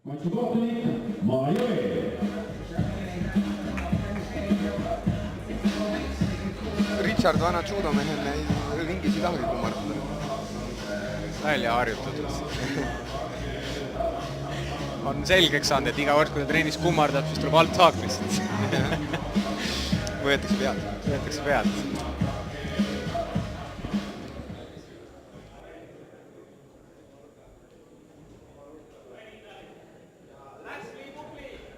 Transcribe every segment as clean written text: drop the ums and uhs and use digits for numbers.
Matši kohtunik Maarjõe. Richard vana judomehenne ringis ei tahagi kummardada. Välja harjutatud. On selgeks saanud, et iga kord, kui ta treenis kummardab, siis tuleb alt haak lihtsalt. Võetakse pealt. Võetakse pealt.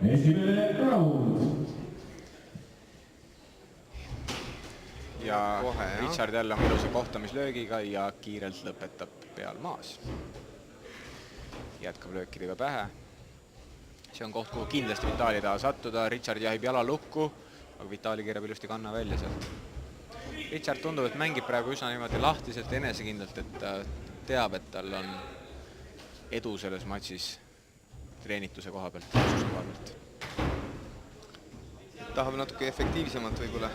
Esimene round. Ja kohe, Richard jälle on ilusa kohtamislöögiga ja kiirelt lõpetab peal maas. Jätkab löökidega pähe. See on koht, kuhu kindlasti Vitali taha sattuda. Richard jahib jala lukku, aga Vitali keerab ilusti kanna välja sealt. Richard tundub, et mängib praegu üsna niimoodi lahtiselt enesekindlalt, et ta teab, et tal on edu selles matšis treenituse koha pealt. Tahab natuke efektiivsemalt võibolla.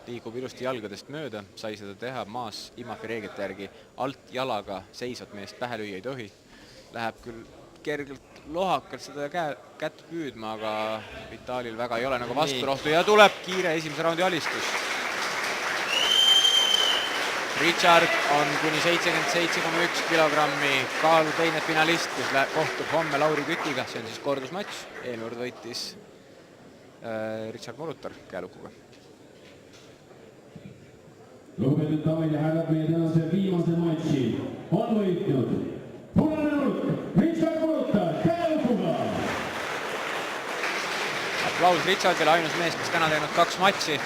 Liigub ilusti jalgadest mööda, sai seda teha maas IMAF-i reeglite järgi. Alt jalaga seisvat meest pähe lüüa ei tohi. Läheb küll kergelt lohakalt seda kätt püüdma, aga Vitalil väga ei ole nagu vasturohtu ja tuleb kiire esimese raundi alistus. Richard on kuni 77,1 kilogrammi kaalu teine finalist, kes kohtub homme Lauri Kütiga. See on siis kordusmatš. Eelmord võitis Richard Morutar käelukuga. Lugupeetud daamid ja härrad, meie tänase viimase matši on võitnud punane nurk Richard Morutar käelukuga. Aplaus Richardile, ainus mees, kes täna teinud 2 matši.